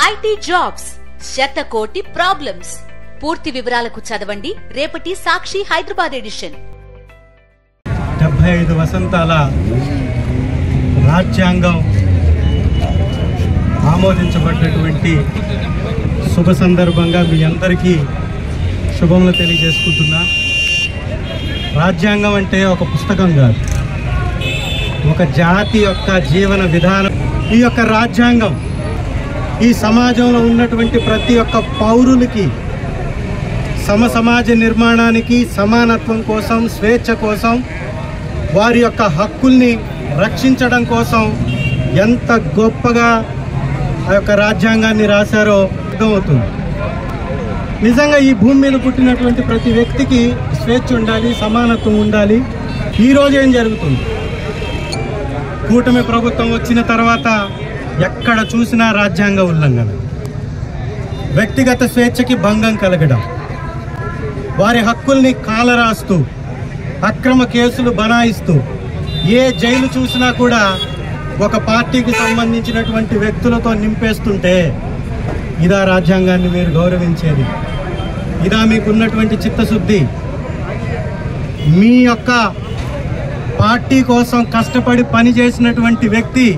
IT jobs శతకోటి problems. పూర్తి వివరాలకు చదవండి రేపటి సాక్షి హైదరాబాద్ ఎడిషన్. 75 వసంతాల రాజ్యాంగం ఆమోదించబడినటువంటి శుభ సందర్భంగా మీ అందరికీ శుభములు తెలియజేసుకుంటున్నా. రాజ్యాంగం అంటే ఒక పుస్తకం కాదు, ఒక జాతి యొక్క జీవన విధానం. ఈ యొక్క రాజ్యాంగం ఈ సమాజంలో ఉన్నటువంటి ప్రతి ఒక్క పౌరులకి సమాజ నిర్మాణానికి, సమానత్వం కోసం, స్వేచ్ఛ కోసం, వారి యొక్క హక్కుల్ని రక్షించడం కోసం ఎంత గొప్పగా ఆ యొక్క రాజ్యాంగాన్ని రాశారో అర్థమవుతుంది. నిజంగా ఈ భూమి మీద పుట్టినటువంటి ప్రతి వ్యక్తికి స్వేచ్ఛ ఉండాలి, సమానత్వం ఉండాలి. ఈరోజు ఏం జరుగుతుంది? కూటమి ప్రభుత్వం వచ్చిన తర్వాత ఎక్కడ చూసినా రాజ్యాంగ ఉల్లంఘన, వ్యక్తిగత స్వేచ్ఛకి భంగం కలగడం, వారి హక్కుల్ని కాలరాస్తూ, అక్రమ కేసులు బనాయిస్తూ, ఏ జైలు చూసినా కూడా ఒక పార్టీకి సంబంధించినటువంటి వ్యక్తులతో నింపేస్తుంటే ఇదా రాజ్యాంగాన్ని మీరు గౌరవించేది? ఇదా మీకున్నటువంటి చిత్తశుద్ధి? మీ యొక్క పార్టీ కోసం కష్టపడి పనిచేసినటువంటి వ్యక్తి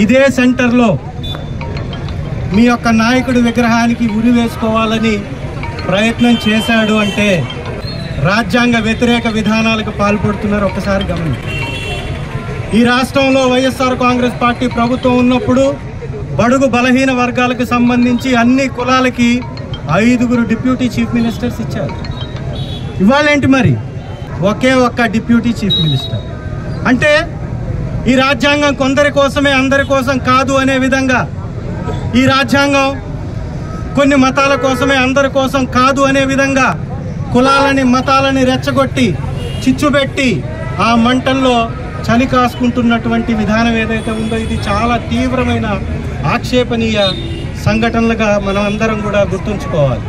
ఇదే సెంటర్లో మీ యొక్క నాయకుడి విగ్రహానికి ఉరి వేసుకోవాలని ప్రయత్నం చేశాడు అంటే రాజ్యాంగ వ్యతిరేక విధానాలకు పాల్పడుతున్నారు. ఒక్కసారి గమనించండి. ఈ రాష్ట్రంలో వైఎస్ఆర్ కాంగ్రెస్ పార్టీ ప్రభుత్వం ఉన్నప్పుడు బడుగు బలహీన వర్గాలకు సంబంధించి అన్ని కులాలకి 5 డిప్యూటీ చీఫ్ మినిస్టర్స్ ఇచ్చారు. ఇవాళేంటి మరి ఒకే ఒక్క డిప్యూటీ చీఫ్ మినిస్టర్? అంటే ఈ రాజ్యాంగం కొందరి కోసమే, అందరి కోసం కాదు అనే విధంగా, ఈ రాజ్యాంగం కొన్ని మతాల కోసమే, అందరి కోసం కాదు అనే విధంగా కులాలని, మతాలని రెచ్చగొట్టి, చిచ్చుపెట్టి ఆ మంటల్లో చలి కాసుకుంటున్నటువంటి విధానం ఏదైతే ఉందో ఇది చాలా తీవ్రమైన ఆక్షేపణీయ సంఘటనలుగా మనం అందరం కూడా గుర్తుంచుకోవాలి.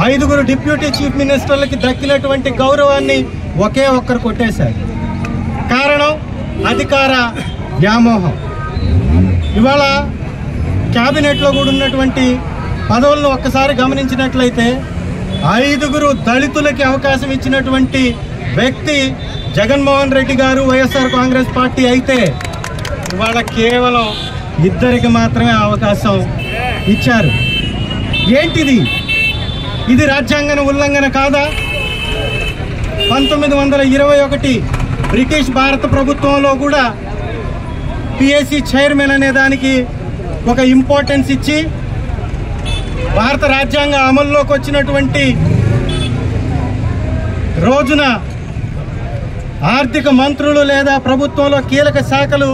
5 డిప్యూటీ చీఫ్ మినిస్టర్లకి దక్కినటువంటి గౌరవాన్ని ఒకే ఒక్కరు కొట్టేశారు. కారణం అధికార వ్యామోహం. ఇవాళ క్యాబినెట్లో కూడా ఉన్నటువంటి పదవులను ఒక్కసారి గమనించినట్లయితే 5 దళితులకి అవకాశం ఇచ్చినటువంటి వ్యక్తి జగన్మోహన్ రెడ్డి గారు, వైఎస్ఆర్ కాంగ్రెస్ పార్టీ అయితే ఇవాళ కేవలం 2 మాత్రమే అవకాశం ఇచ్చారు. ఏంటిది? ఇది రాజ్యాంగ ఉల్లంఘన కాదా? 1921 బ్రిటిష్ భారత ప్రభుత్వంలో కూడా పిఎస్సి చైర్మన్ అనే దానికి ఒక ఇంపార్టెన్స్ ఇచ్చి భారత రాజ్యాంగ అమల్లోకి వచ్చినటువంటి రోజున ఆర్థిక మంత్రులు లేదా ప్రభుత్వంలో కీలక శాఖలు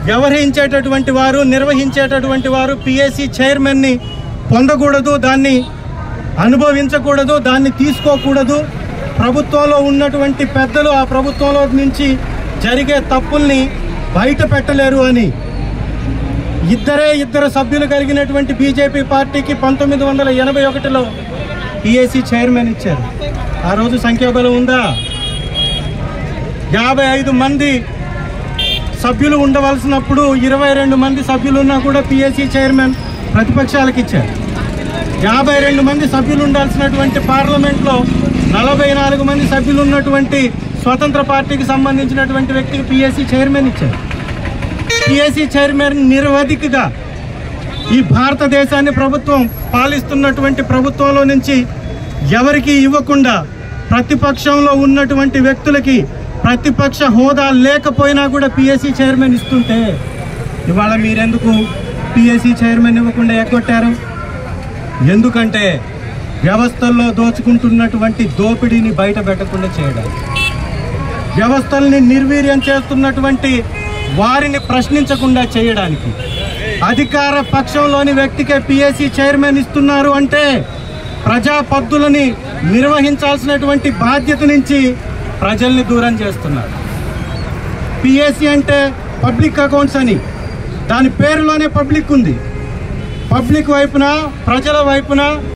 వ్యవహరించేటటువంటి వారు, నిర్వహించేటటువంటి వారు పిఎస్సి చైర్మన్ని పొందకూడదు, దాన్ని అనుభవించకూడదు, దాన్ని తీసుకోకూడదు. ప్రభుత్వంలో ఉన్నటువంటి పెద్దలు ఆ ప్రభుత్వంలో నుంచి జరిగే తప్పుల్ని బయట పెట్టలేరు అని 2 సభ్యులు కలిగినటువంటి బీజేపీ పార్టీకి 1981లో పిఎస్సి చైర్మన్ ఇచ్చారు. ఆ రోజు సంఖ్యాబలం ఉందా? 55 మంది సభ్యులు ఉండవలసినప్పుడు 22 మంది సభ్యులు ఉన్నా కూడా పిఎస్సి చైర్మన్ ప్రతిపక్షాలకు ఇచ్చారు. 52 మంది సభ్యులు ఉండాల్సినటువంటి పార్లమెంట్లో 44 మంది సభ్యులు ఉన్నటువంటి స్వతంత్ర పార్టీకి సంబంధించినటువంటి వ్యక్తికి పిఎస్సి చైర్మన్ ఇచ్చారు. పిఎస్సి చైర్మన్ నిరవధికగా ఈ భారతదేశాన్ని ప్రభుత్వం పాలిస్తున్నటువంటి ప్రభుత్వంలో నుంచి ఎవరికి ఇవ్వకుండా ప్రతిపక్షంలో ఉన్నటువంటి వ్యక్తులకి ప్రతిపక్ష హోదా లేకపోయినా కూడా పిఎస్సి చైర్మన్ ఇస్తుంటే ఇవాళ మీరెందుకు పిఎస్సి చైర్మన్ ఇవ్వకుండా ఎగ్గొట్టారు? ఎందుకంటే వ్యవస్థల్లో దోచుకుంటున్నటువంటి దోపిడీని బయట పెట్టకుండా చేయడానికి, వ్యవస్థల్ని నిర్వీర్యం చేస్తున్నటువంటి వారిని ప్రశ్నించకుండా చేయడానికి, అధికార పక్షంలోని వ్యక్తికే పిఎస్సి చైర్మన్ ఇస్తున్నారు అంటే ప్రజా పద్ధతులని నిర్వహించాల్సినటువంటి బాధ్యత నుంచి ప్రజల్ని దూరం చేస్తున్నారు. పిఎస్సి అంటే పబ్లిక్ అకౌంట్స్ అని, దాని పేరులోనే పబ్లిక్ ఉంది. పబ్లిక్ వైపున, ప్రజల వైపున